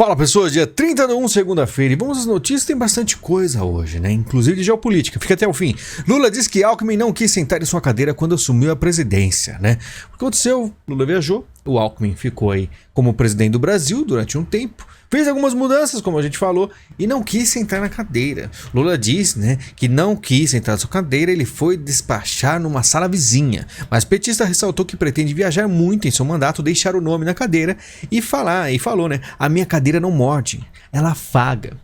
Fala pessoas, dia 30/1, segunda-feira, e vamos às notícias, tem bastante coisa hoje, né? Inclusive de geopolítica, fica até o fim. Lula diz que Alckmin não quis sentar em sua cadeira quando assumiu a presidência, né? O que aconteceu? Lula viajou, o Alckmin ficou aí como presidente do Brasil durante um tempo, fez algumas mudanças, como a gente falou, e não quis sentar na cadeira. Lula diz, né, que não quis sentar na sua cadeira, ele foi despachar numa sala vizinha. Mas o petista ressaltou que pretende viajar muito em seu mandato, deixar o nome na cadeira e falou, né, a minha cadeira não morde, ela afaga.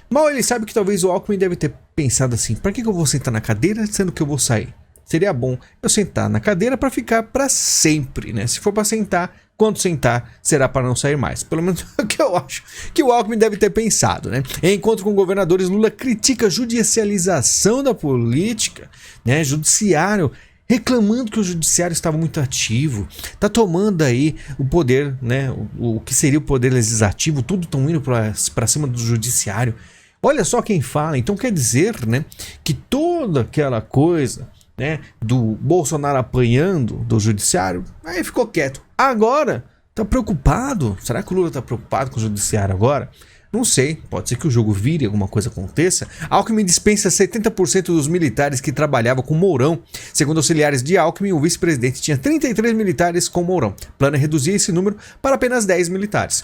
Mal ele sabe que talvez o Alckmin deve ter pensado assim, para que eu vou sentar na cadeira sendo que eu vou sair? Seria bom eu sentar na cadeira para ficar para sempre, né? Se for para sentar, quando sentar, será para não sair mais. Pelo menos é o que eu acho que o Alckmin deve ter pensado, né? Em encontro com governadores, Lula critica a judicialização da política, né? Judiciário, reclamando que o judiciário estava muito ativo, tá tomando aí o poder, né? O que seria o poder legislativo, tudo tão indo para cima do judiciário. Olha só quem fala, então quer dizer, né, que toda aquela coisa, né, do Bolsonaro apanhando do judiciário, aí ficou quieto. Agora, tá preocupado? Será que o Lula tá preocupado com o judiciário agora? Não sei, pode ser que o jogo vire, alguma coisa aconteça. Alckmin dispensa 70% dos militares que trabalhavam com Mourão. Segundo auxiliares de Alckmin, o vice-presidente tinha 33 militares com Mourão. Plana reduzir esse número para apenas 10 militares.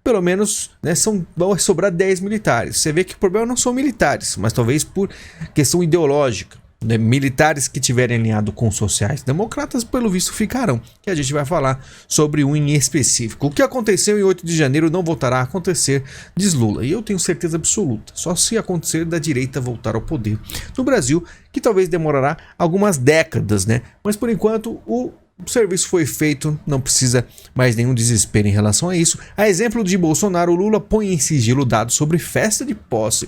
Pelo menos, né, vão sobrar 10 militares. Você vê que o problema não são militares, mas talvez por questão ideológica. Né, militares que tiverem alinhado com os sociais-democratas, pelo visto, ficarão. Que a gente vai falar sobre um em específico. O que aconteceu em 8 de janeiro não voltará a acontecer, diz Lula. E eu tenho certeza absoluta. Só se acontecer da direita voltar ao poder no Brasil, que talvez demorará algumas décadas, né? Mas por enquanto o serviço foi feito, não precisa mais nenhum desespero em relação a isso. A exemplo de Bolsonaro, o Lula põe em sigilo dados sobre festa de posse.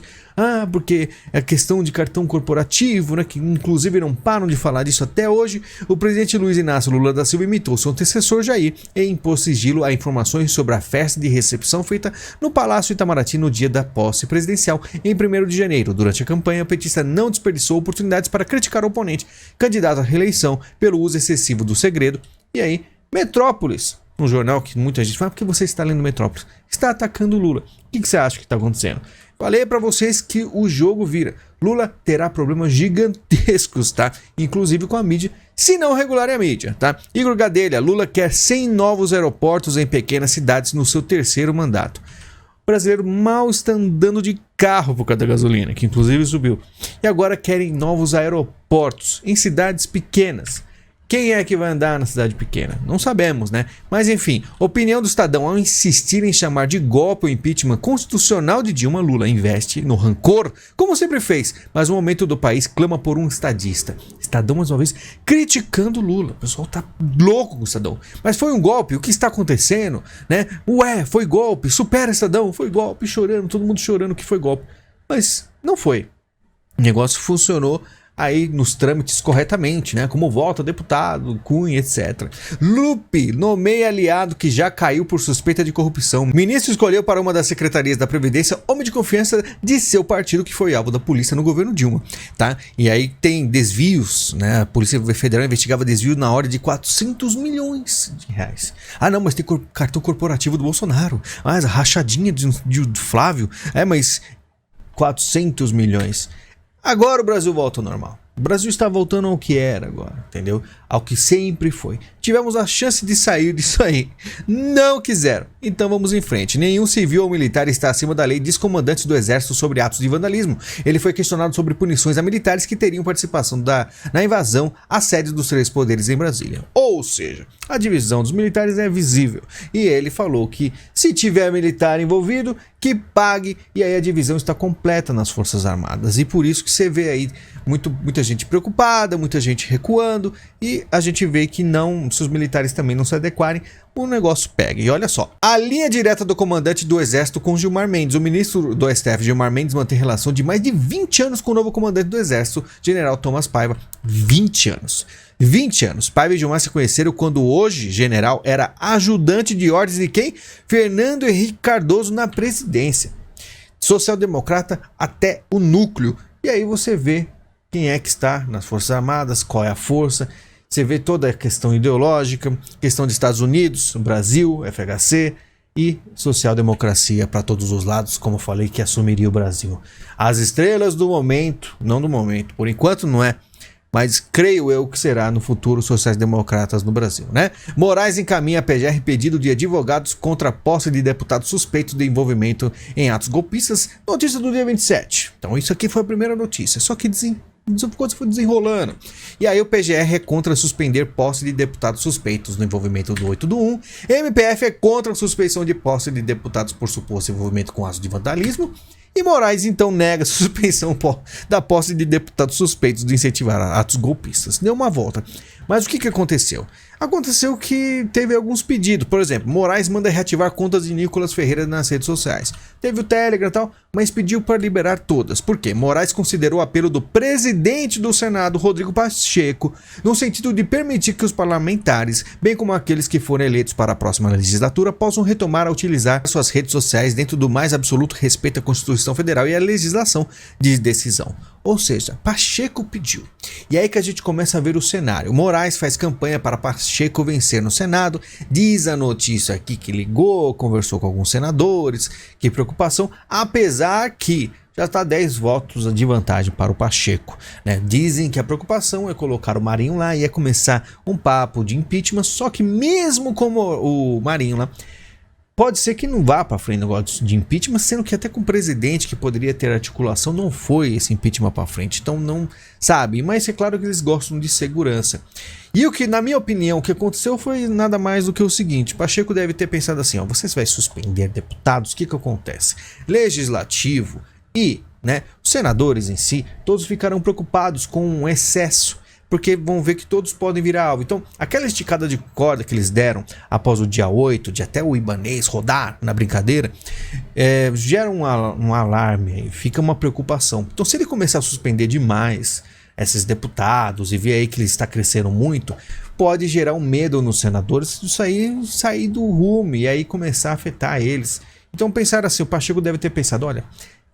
Porque é questão de cartão corporativo, né, que inclusive não param de falar disso até hoje. O presidente Luiz Inácio Lula da Silva imitou seu antecessor Jair e impôs sigilo a informações sobre a festa de recepção feita no Palácio Itamaraty no dia da posse presidencial, em 1º de janeiro. Durante a campanha, o petista não desperdiçou oportunidades para criticar o oponente, candidato à reeleição, pelo uso excessivo do segredo. E aí, Metrópolis, um jornal que muita gente fala, por que você está lendo Metrópolis? Está atacando Lula. O que você acha que está acontecendo? Falei para vocês que o jogo vira. Lula terá problemas gigantescos, tá? Inclusive com a mídia, se não regularem a mídia, tá? Igor Gadelha, Lula quer 100 novos aeroportos em pequenas cidades no seu 3º mandato. O brasileiro mal está andando de carro por causa da gasolina, que inclusive subiu. E agora querem novos aeroportos em cidades pequenas. Quem é que vai andar na cidade pequena? Não sabemos, né? Mas enfim, opinião do Estadão: ao insistir em chamar de golpe o impeachment constitucional de Dilma, Lula investe no rancor, como sempre fez, mas o momento do país clama por um estadista. Estadão, mais uma vez, criticando Lula. O pessoal tá louco com o Estadão. Mas foi um golpe? O que está acontecendo? Né? Foi golpe, supera Estadão, foi golpe, chorando, todo mundo chorando que foi golpe. Mas não foi. O negócio funcionou aí nos trâmites corretamente, né? Como volta deputado, Cunha, etc. Lupe nomeia aliado que já caiu por suspeita de corrupção. Ministro escolheu para uma das secretarias da Previdência homem de confiança de seu partido que foi alvo da polícia no governo Dilma, tá? E aí tem desvios, né? A Polícia Federal investigava desvio na ordem de 400 milhões de reais. Não, mas tem cartão corporativo do Bolsonaro. Mas a rachadinha de Flávio, mas 400 milhões. Agora o Brasil volta ao normal. O Brasil está voltando ao que era agora, entendeu? Ao que sempre foi. Tivemos a chance de sair disso aí. Não quiseram. Então vamos em frente. Nenhum civil ou militar está acima da lei, diz comandante do Exército sobre atos de vandalismo. Ele foi questionado sobre punições a militares que teriam participação na invasão à sede dos 3 poderes em Brasília. Ou seja, a divisão dos militares é visível. E ele falou que se tiver militar envolvido, que pague. E aí a divisão está completa nas Forças Armadas. E por isso que você vê aí muita gente preocupada, muita gente recuando, e a gente vê que não, se os militares também não se adequarem, o negócio pega. E olha só, a linha direta do comandante do Exército com Gilmar Mendes. O ministro do STF, Gilmar Mendes, mantém relação de mais de 20 anos com o novo comandante do Exército, general Thomas Paiva. 20 anos. 20 anos. Paiva e Gilmar se conheceram quando hoje general era ajudante de ordens de quem? Fernando Henrique Cardoso na presidência. Social-democrata até o núcleo. E aí você vê quem é que está nas Forças Armadas, qual é a força. Você vê toda a questão ideológica, questão dos Estados Unidos, Brasil, FHC, e social-democracia para todos os lados, como eu falei, que assumiria o Brasil. As estrelas do momento, não do momento, por enquanto não é, mas creio eu que será no futuro sociais-democratas no Brasil, né? Moraes encaminha a PGR pedido de advogados contra a posse de deputados suspeitos de envolvimento em atos golpistas, notícia do dia 27. Então isso aqui foi a primeira notícia, só que coisa foi desenrolando. E aí o PGR é contra suspender posse de deputados suspeitos no envolvimento do 8 do 1. MPF é contra a suspeição de posse de deputados por suposto envolvimento com atos de vandalismo. E Moraes então nega a suspensão da posse de deputados suspeitos de incentivar atos golpistas. Deu uma volta. Mas o que aconteceu? Aconteceu que teve alguns pedidos. Por exemplo, Moraes manda reativar contas de Nicolas Ferreira nas redes sociais. Teve o Telegram e tal, mas pediu para liberar todas. Por quê? Moraes considerou o apelo do presidente do Senado, Rodrigo Pacheco, no sentido de permitir que os parlamentares, bem como aqueles que forem eleitos para a próxima legislatura, possam retomar a utilizar suas redes sociais dentro do mais absoluto respeito à Constituição Federal e à legislação de decisão. Ou seja, Pacheco pediu. E aí que a gente começa a ver o cenário. Moraes faz campanha para Pacheco vencer no Senado. Diz a notícia aqui que ligou, conversou com alguns senadores. Que preocupação, apesar que já está 10 votos de vantagem para o Pacheco, né? Dizem que a preocupação é colocar o Marinho lá e é começar um papo de impeachment. Só que mesmo com o Marinho lá, pode ser que não vá para frente o negócio de impeachment, sendo que até com o presidente que poderia ter articulação não foi esse impeachment para frente. Então não sabe, mas é claro que eles gostam de segurança. E o que, na minha opinião, o que aconteceu foi nada mais do que o seguinte: Pacheco deve ter pensado assim, ó, vocês vai suspender deputados, o que acontece? Legislativo e, né, os senadores em si, todos ficarão preocupados com o excesso, porque vão ver que todos podem virar alvo. Então, aquela esticada de corda que eles deram após o dia 8, de até o Ibanez rodar na brincadeira, gera um alarme, fica uma preocupação. Então, se ele começar a suspender demais esses deputados e ver aí que eles estão crescendo muito, pode gerar um medo nos senadores disso aí sair do rumo e aí começar a afetar eles. Então, pensar assim, o Pacheco deve ter pensado, olha,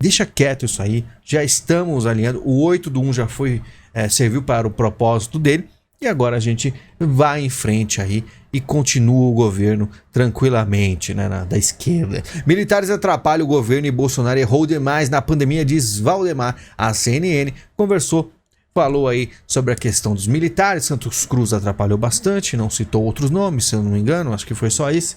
deixa quieto isso aí, já estamos alinhando, o 8 do 1 já foi... serviu para o propósito dele e agora a gente vai em frente aí e continua o governo tranquilamente, né, da esquerda. Militares atrapalham o governo e Bolsonaro errou demais na pandemia, diz Valdemar. A CNN falou aí sobre a questão dos militares. Santos Cruz atrapalhou bastante, não citou outros nomes, se eu não me engano, acho que foi só esse.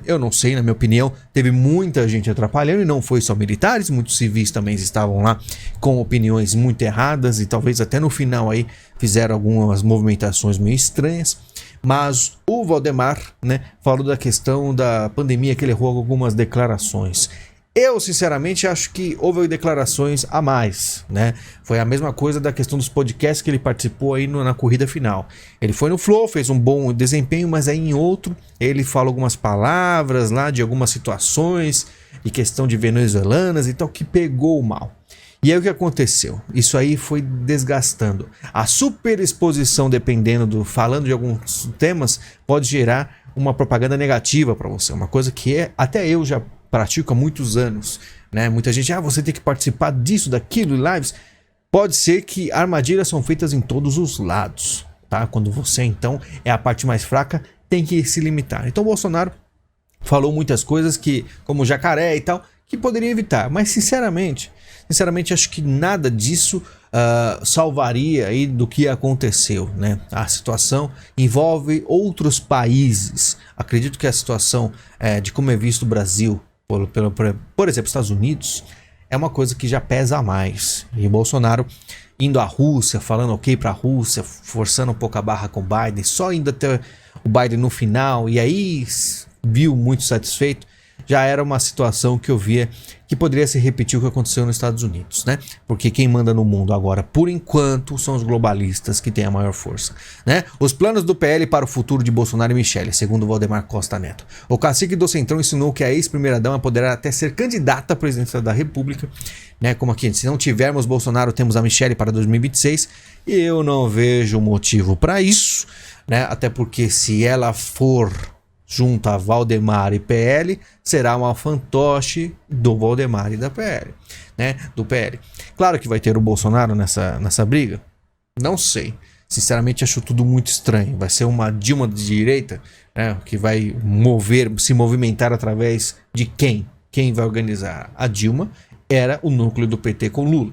Eu não sei, na minha opinião, teve muita gente atrapalhando e não foi só militares, muitos civis também estavam lá com opiniões muito erradas e talvez até no final aí fizeram algumas movimentações meio estranhas. Mas o Valdemar, né, falou da questão da pandemia, que ele errou algumas declarações. Eu, sinceramente, acho que houve declarações a mais, né? Foi a mesma coisa da questão dos podcasts que ele participou aí na corrida final. Ele foi no Flow, fez um bom desempenho, mas aí em outro ele fala algumas palavras lá de algumas situações e questão de venezuelanas e tal que pegou mal. E aí o que aconteceu? Isso aí foi desgastando. A superexposição, falando de alguns temas, pode gerar uma propaganda negativa para você. Uma coisa que até eu já pratico há muitos anos, né? Muita gente, você tem que participar disso, daquilo, lives. Pode ser que armadilhas são feitas em todos os lados, tá? Quando você, então, é a parte mais fraca, tem que se limitar. Então, o Bolsonaro falou muitas coisas que, como jacaré e tal, que poderia evitar. Mas, sinceramente, acho que nada disso salvaria aí do que aconteceu, né? A situação envolve outros países. Acredito que a situação de como é visto o Brasil, por exemplo, Estados Unidos, é uma coisa que já pesa mais. E Bolsonaro indo à Rússia, falando ok para a Rússia, forçando um pouco a barra com o Biden, só indo até o Biden no final, e aí viu muito satisfeito, já era uma situação que eu via que poderia se repetir o que aconteceu nos Estados Unidos, né? Porque quem manda no mundo agora, por enquanto, são os globalistas que têm a maior força, né? Os planos do PL para o futuro de Bolsonaro e Michele, segundo Valdemar Costa Neto. O cacique do Centrão ensinou que a ex-primeira-dama poderá até ser candidata à presidência da República, né? Como aqui, se não tivermos Bolsonaro, temos a Michele para 2026, e eu não vejo motivo para isso, né? Até porque se ela for junto a Valdemar e PL, será uma fantoche do Valdemar e da PL, né? Do PL. Claro que vai ter o Bolsonaro nessa briga? Não sei. sinceramente acho tudo muito estranho. Vai ser uma Dilma de direita, né, que vai se movimentar através de quem? Quem vai organizar? A Dilma era o núcleo do PT com Lula.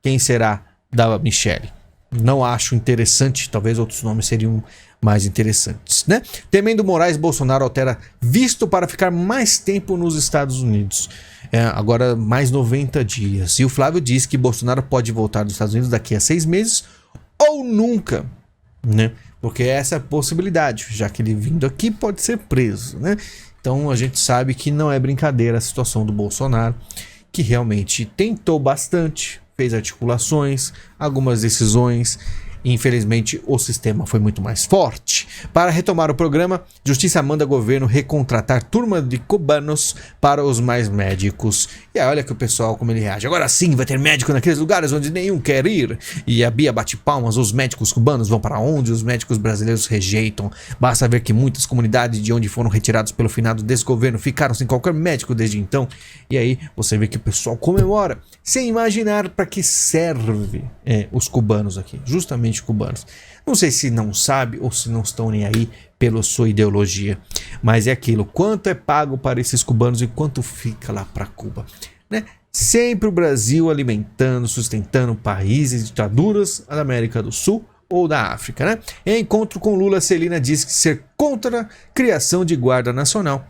Quem será da Michelle? Não acho interessante, talvez outros nomes seriam mais interessantes, né? Temendo Moraes, Bolsonaro altera visto para ficar mais tempo nos Estados Unidos. Agora mais 90 dias. E o Flávio diz que Bolsonaro pode voltar dos Estados Unidos daqui a 6 meses ou nunca, né? Porque essa é a possibilidade, já que ele vindo aqui pode ser preso, né? Então a gente sabe que não é brincadeira a situação do Bolsonaro, que realmente tentou bastante, fez articulações, algumas decisões. Infelizmente, o sistema foi muito mais forte. Para retomar o programa, Justiça manda governo recontratar turma de cubanos para os mais médicos. E aí, olha que o pessoal, como ele reage. Agora sim, vai ter médico naqueles lugares onde nenhum quer ir. E a Bia bate palmas, os médicos cubanos vão para onde os médicos brasileiros rejeitam. Basta ver que muitas comunidades de onde foram retirados pelo finado desse governo ficaram sem qualquer médico desde então. E aí, você vê que o pessoal comemora, sem imaginar para que serve os cubanos aqui. Justamente cubanos. Não sei se não sabe ou se não estão nem aí pela sua ideologia, mas é aquilo, quanto é pago para esses cubanos e quanto fica lá para Cuba, né? Sempre o Brasil alimentando, sustentando países, ditaduras da América do Sul ou da África, né? Em encontro com Lula, Celina diz que ser contra a criação de Guarda Nacional,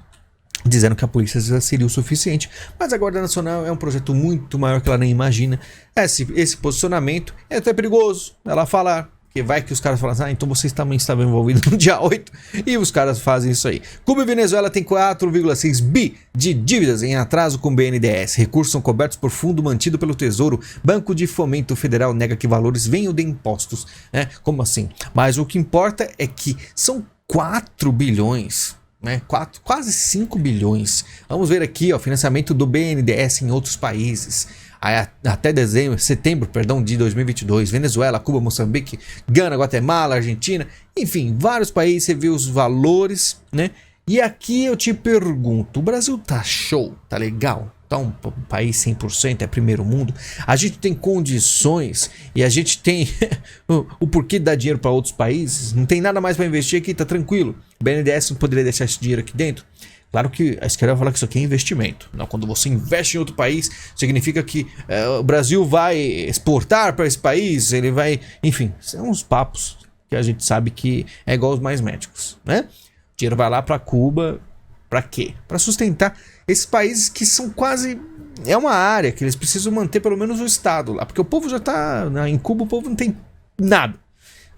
dizendo que a polícia já seria o suficiente, mas a Guarda Nacional é um projeto muito maior que ela nem imagina. Esse posicionamento é até perigoso ela falar, que vai que os caras falam assim, então vocês também estavam envolvidos no dia 8, e os caras fazem isso aí. Cuba e Venezuela têm 4,6 bi de dívidas em atraso com o BNDES. Recursos são cobertos por fundo mantido pelo Tesouro. Banco de Fomento Federal nega que valores venham de impostos, né? Como assim? Mas o que importa é que são 4 bilhões, né? Quase 5 bilhões. Vamos ver aqui, ó, financiamento do BNDES em outros países. Até setembro de 2022, Venezuela, Cuba, Moçambique, Gana, Guatemala, Argentina, enfim, vários países, você vê os valores, né? E aqui eu te pergunto, o Brasil tá show, tá legal? Tá um país 100%, é primeiro mundo, a gente tem condições e a gente tem o porquê de dar dinheiro para outros países, não tem nada mais para investir aqui, tá tranquilo. O BNDES não poderia deixar esse dinheiro aqui dentro? Claro que a esquerda vai falar que isso aqui é investimento. Não, quando você investe em outro país, significa que o Brasil vai exportar para esse país, ele vai... Enfim, são uns papos que a gente sabe que é igual os mais médicos, né? O dinheiro vai lá para Cuba, para quê? Para sustentar esses países que são quase... É uma área que eles precisam manter pelo menos o Estado lá, porque o povo já tá... Em Cuba o povo não tem nada,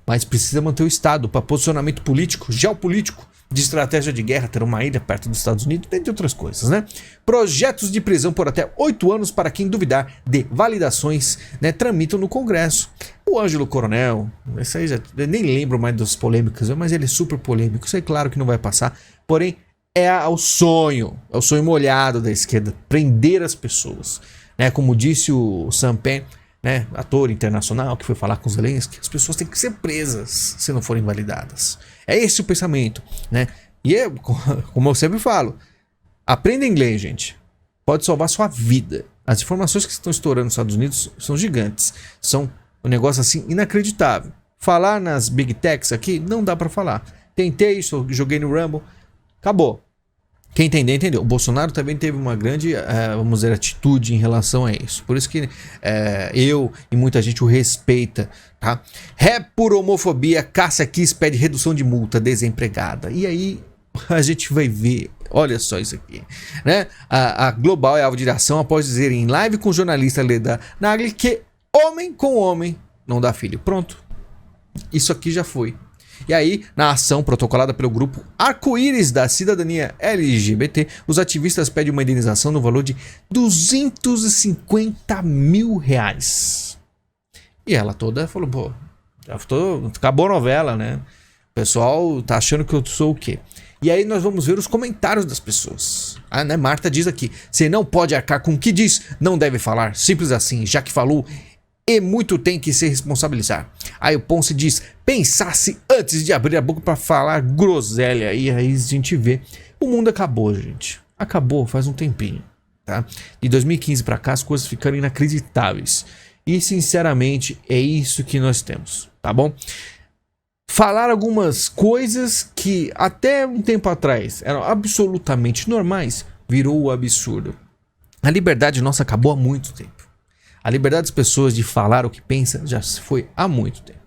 mas precisa manter o Estado para posicionamento político, geopolítico, de estratégia de guerra, ter uma ilha perto dos Estados Unidos, entre outras coisas, né? Projetos de prisão por até 8 anos para quem duvidar de validações, né, tramitam no Congresso. O Ângelo Coronel, esse aí eu nem lembro mais das polêmicas, mas ele é super polêmico, isso é claro que não vai passar, porém é o sonho molhado da esquerda, prender as pessoas, né? Como disse o Sam Penn, né, ator internacional que foi falar com os Zelensky, as pessoas têm que ser presas se não forem validadas. É esse o pensamento, né? E é, como eu sempre falo, aprenda inglês, gente. Pode salvar sua vida. As informações que estão estourando nos Estados Unidos são gigantes. São um negócio assim inacreditável. Falar nas Big Techs aqui não dá pra falar. Tentei, joguei no Rumble, acabou. Quem entender, entendeu. O Bolsonaro também teve uma grande, vamos dizer, atitude em relação a isso. Por isso que eu e muita gente o respeita, tá? Ré por homofobia, Cássia Kiss pede redução de multa, desempregada. E aí a gente vai ver, olha só isso aqui, né? A Global é alvo de ação após dizer em live com o jornalista Leda Nagli que homem com homem não dá filho. Pronto. Isso aqui já foi. E aí, na ação protocolada pelo grupo Arco-Íris da Cidadania LGBT, os ativistas pedem uma indenização no valor de R$250 mil. E ela toda falou, pô, acabou a novela, né? O pessoal tá achando que eu sou o quê? E aí nós vamos ver os comentários das pessoas. Né? Marta diz aqui, você não pode arcar com o que diz, não deve falar, simples assim, já que falou... E muito tem que se responsabilizar. Aí o Ponce diz, pensasse antes de abrir a boca para falar groselha. E aí a gente vê, o mundo acabou, gente. Acabou faz um tempinho, tá? De 2015 para cá as coisas ficaram inacreditáveis. E sinceramente é isso que nós temos, tá bom? falar algumas coisas que até um tempo atrás eram absolutamente normais, virou o absurdo. A liberdade nossa acabou há muito tempo. A liberdade das pessoas de falar o que pensa já foi há muito tempo.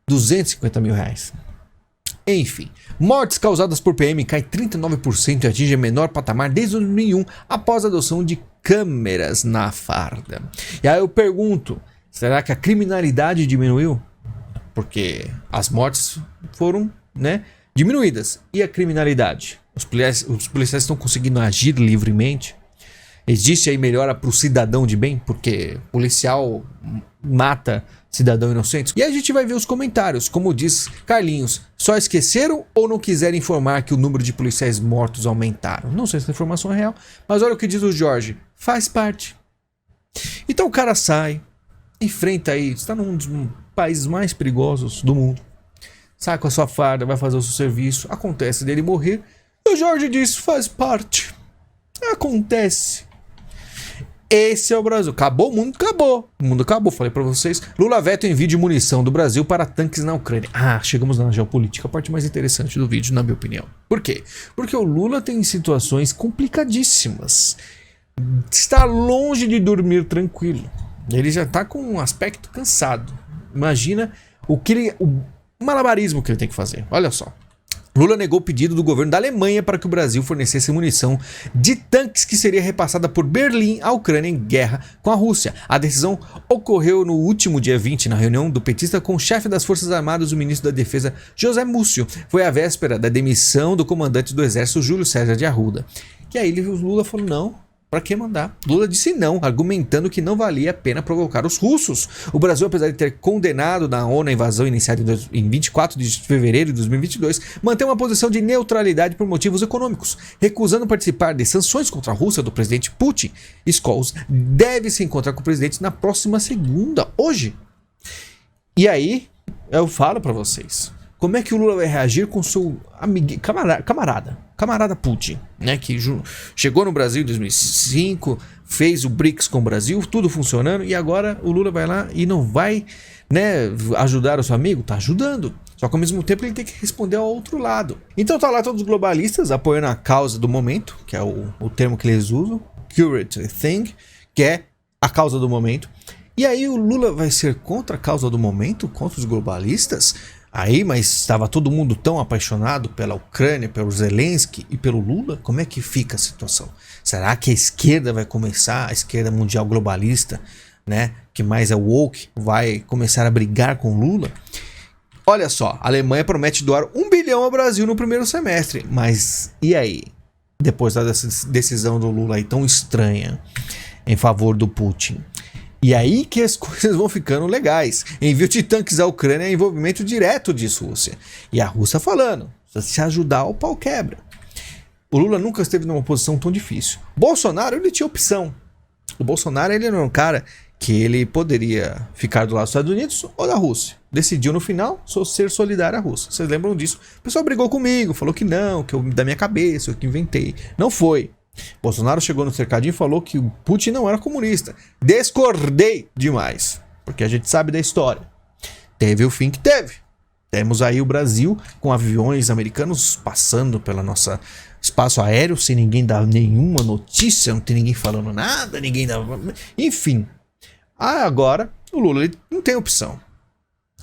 250 mil reais. Enfim, mortes causadas por PM cai 39% e atinge o menor patamar desde 2001 após a adoção de câmeras na farda. E aí eu pergunto, será que a criminalidade diminuiu? Porque as mortes foram, diminuídas. E a criminalidade? Os policiais estão conseguindo agir livremente? Existe aí melhora para o cidadão de bem? Porque policial mata cidadão inocente? E aí a gente vai ver os comentários. Como diz Carlinhos, só esqueceram ou não quiseram informar que o número de policiais mortos aumentaram? Não sei se a informação é real, mas olha o que diz o Jorge. Faz parte. Então o cara sai, enfrenta aí, está num dos países mais perigosos do mundo. Sai com a sua farda, vai fazer o seu serviço. Acontece dele morrer. E o Jorge diz, faz parte. Acontece. Esse é o Brasil. Acabou o mundo? Acabou. O mundo acabou, falei pra vocês. Lula veta envio de munição do Brasil para tanques na Ucrânia. Chegamos na geopolítica, a parte mais interessante do vídeo, na minha opinião. Por quê? Porque o Lula tem situações complicadíssimas. Está longe de dormir tranquilo. Ele já tá com um aspecto cansado. Imagina o malabarismo que ele tem que fazer. Olha só. Lula negou o pedido do governo da Alemanha para que o Brasil fornecesse munição de tanques que seria repassada por Berlim à Ucrânia em guerra com a Rússia. A decisão ocorreu no último dia 20, na reunião do petista com o chefe das Forças Armadas, o ministro da Defesa, José Múcio. Foi a véspera da demissão do comandante do Exército, Júlio César de Arruda. E aí o Lula falou, não. Para que mandar? Lula disse não, argumentando que não valia a pena provocar os russos. O Brasil, apesar de ter condenado na ONU a invasão iniciada em 24 de fevereiro de 2022, mantém uma posição de neutralidade por motivos econômicos, recusando participar de sanções contra a Rússia do presidente Putin. Scholz deve se encontrar com o presidente na próxima segunda, hoje. E aí, eu falo para vocês, como é que o Lula vai reagir com seu camarada Putin, que chegou no Brasil em 2005, fez o BRICS com o Brasil, tudo funcionando, e agora o Lula vai lá e não vai, ajudar o seu amigo? Tá ajudando. Só que ao mesmo tempo ele tem que responder ao outro lado. Então tá lá todos os globalistas apoiando a causa do momento, que é o termo que eles usam, current thing, que é a causa do momento. E aí o Lula vai ser contra a causa do momento, contra os globalistas? Aí, mas estava todo mundo tão apaixonado pela Ucrânia, pelo Zelensky e pelo Lula? Como é que fica a situação? Será que a esquerda vai começar, a esquerda mundial globalista, que mais é woke, vai começar a brigar com o Lula? Olha só, a Alemanha promete doar 1 bilhão ao Brasil no primeiro semestre. Mas e aí? Depois dessa decisão do Lula aí tão estranha em favor do Putin. E aí que as coisas vão ficando legais. Envio de tanques à Ucrânia é envolvimento direto de Rússia. E a Rússia falando, se ajudar o pau quebra. O Lula nunca esteve numa posição tão difícil. Bolsonaro, ele tinha opção. O Bolsonaro, ele era um cara que ele poderia ficar do lado dos Estados Unidos ou da Rússia. Decidiu no final ser solidário à Rússia. Vocês lembram disso? O pessoal brigou comigo, falou que não, que eu da minha cabeça, eu que inventei. Não foi. Bolsonaro chegou no cercadinho e falou que o Putin não era comunista. Discordei demais, porque a gente sabe da história. Teve o fim que teve. Temos aí o Brasil com aviões americanos passando pelo nosso espaço aéreo sem ninguém dar nenhuma notícia, não tem ninguém falando nada, ninguém dá... Enfim. Agora, o Lula ele não tem opção.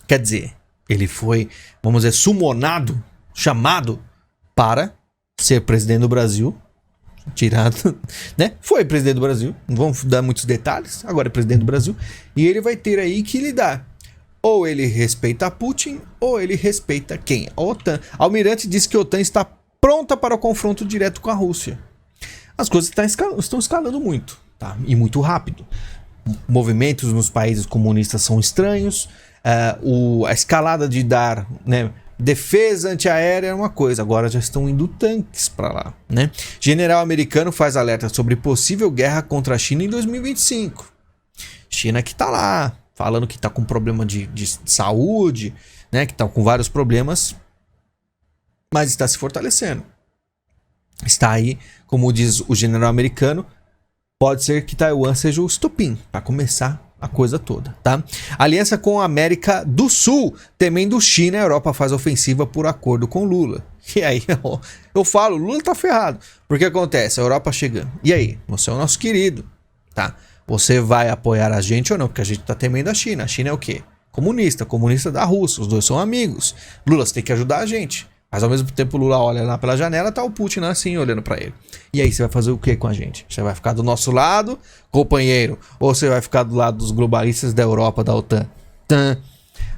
Quer dizer, ele foi, vamos dizer, sumonado, chamado para ser presidente do Brasil. Tirado, Foi presidente do Brasil, não vamos dar muitos detalhes, agora é presidente do Brasil, e ele vai ter aí que lidar. Ou ele respeita Putin, ou ele respeita quem? A OTAN. Almirante disse que a OTAN está pronta para o confronto direto com a Rússia. As coisas estão escalando muito, tá? E muito rápido. Movimentos nos países comunistas são estranhos, a escalada de dar, defesa antiaérea é uma coisa, agora já estão indo tanques para lá, General americano faz alerta sobre possível guerra contra a China em 2025. China que tá lá, falando que tá com problema de saúde, que tá com vários problemas, mas está se fortalecendo. Está aí, como diz o general americano, pode ser que Taiwan seja o estopim para começar a coisa toda, tá? Aliança com a América do Sul, temendo China, a Europa faz ofensiva por acordo com Lula. E aí, eu falo, Lula tá ferrado. Porque acontece, a Europa chegando. E aí, você é o nosso querido, tá? Você vai apoiar a gente ou não? Porque a gente tá temendo a China. A China é o quê? Comunista da Rússia. Os dois são amigos. Lula, você tem que ajudar a gente. Mas ao mesmo tempo o Lula olha lá pela janela, tá o Putin assim olhando pra ele. E aí, você vai fazer o que com a gente? Você vai ficar do nosso lado, companheiro? Ou você vai ficar do lado dos globalistas da Europa, da OTAN?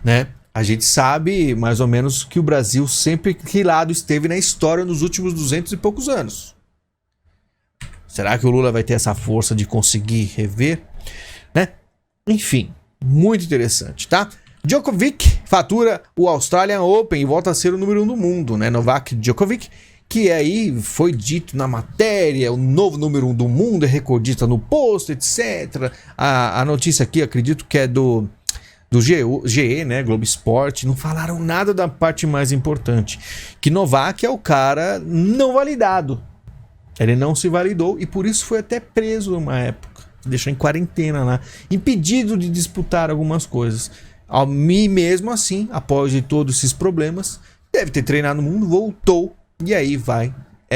Né? A gente sabe mais ou menos que o Brasil sempre que lado esteve na história nos últimos 200 e poucos anos. Será que o Lula vai ter essa força de conseguir rever? Né? Enfim, muito interessante, tá? Djokovic fatura o Australian Open e volta a ser o número 1 do mundo, né? Novak Djokovic, que aí foi dito na matéria, o novo número 1 do mundo, é recordista no posto, etc. A notícia aqui, acredito que é do GE, né, Globo Esporte, não falaram nada da parte mais importante, que Novak é o cara não validado. Ele não se validou e por isso foi até preso uma época, deixou em quarentena lá, impedido de disputar algumas coisas. E mesmo assim, após de todos esses problemas, deve ter treinado no mundo, voltou e aí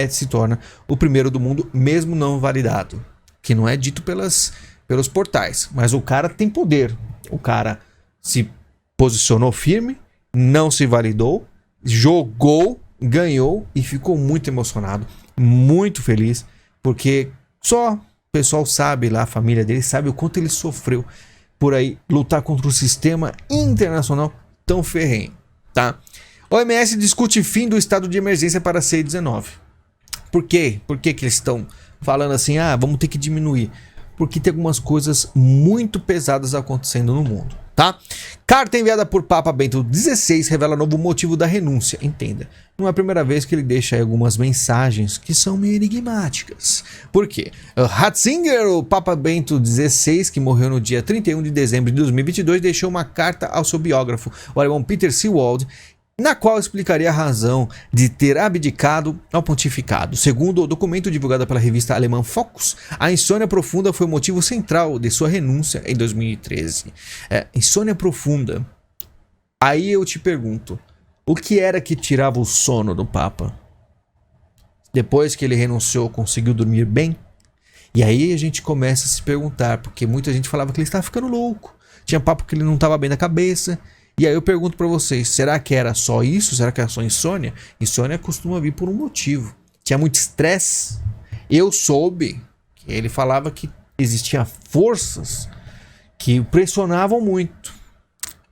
se torna o primeiro do mundo, mesmo não validado, que não é dito pelos portais, mas o cara tem poder, o cara se posicionou firme, não se validou, jogou, ganhou e ficou muito emocionado, muito feliz, porque só o pessoal sabe lá, a família dele sabe o quanto ele sofreu por aí lutar contra o sistema internacional tão ferrenho, tá? OMS discute fim do estado de emergência para C-19. Por quê? Por que eles estão falando assim, vamos ter que diminuir? Porque tem algumas coisas muito pesadas acontecendo no mundo, tá? Carta enviada por Papa Bento XVI revela novo motivo da renúncia. Entenda, não é a primeira vez que ele deixa aí algumas mensagens que são meio enigmáticas. Por quê? Ratzinger, o Papa Bento XVI, que morreu no dia 31 de dezembro de 2022, deixou uma carta ao seu biógrafo, o alemão Peter Seewald, na qual explicaria a razão de ter abdicado ao pontificado. Segundo o documento divulgado pela revista alemã Focus, a insônia profunda foi o motivo central de sua renúncia em 2013. Insônia profunda. Aí eu te pergunto, o que era que tirava o sono do Papa? Depois que ele renunciou, conseguiu dormir bem? E aí a gente começa a se perguntar, porque muita gente falava que ele estava ficando louco. Tinha papo que ele não estava bem da cabeça. E aí eu pergunto pra vocês, será que era só isso? Será que era só insônia? Insônia costuma vir por um motivo. Tinha muito estresse. Eu soube que ele falava que existiam forças que pressionavam muito.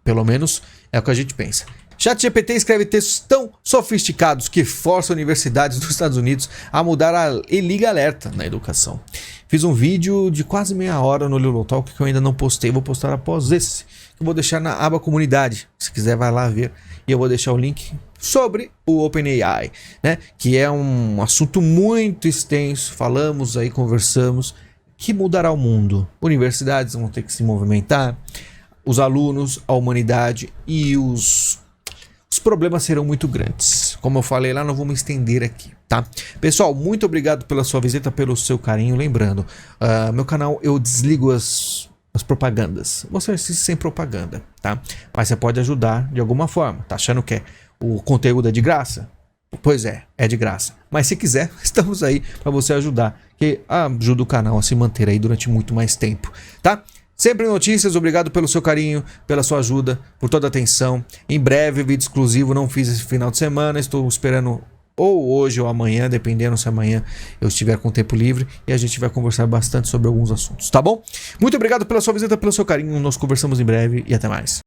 Pelo menos é o que a gente pensa. ChatGPT escreve textos tão sofisticados que força universidades dos Estados Unidos a mudar a Liga Alerta na educação. Fiz um vídeo de quase meia hora no Lilo Talk que eu ainda não postei, vou postar após esse. Eu vou deixar na aba comunidade, se quiser vai lá ver. E eu vou deixar o link sobre o OpenAI, né? Que é um assunto muito extenso, falamos aí, conversamos, que mudará o mundo. Universidades vão ter que se movimentar, os alunos, a humanidade e os problemas serão muito grandes. Como eu falei lá, não vou me estender aqui, tá? Pessoal, muito obrigado pela sua visita, pelo seu carinho. Lembrando, meu canal eu desligo as propagandas. Você assiste sem propaganda, tá? Mas você pode ajudar de alguma forma. Tá achando que o conteúdo é de graça? Pois é de graça. Mas se quiser, estamos aí para você ajudar, que ajuda o canal a se manter aí durante muito mais tempo, tá? Sempre notícias, obrigado pelo seu carinho, pela sua ajuda, por toda a atenção. Em breve, vídeo exclusivo, não fiz esse final de semana, estou esperando ou hoje ou amanhã, dependendo se amanhã eu estiver com tempo livre, e a gente vai conversar bastante sobre alguns assuntos, tá bom? Muito obrigado pela sua visita, pelo seu carinho, nós conversamos em breve e até mais.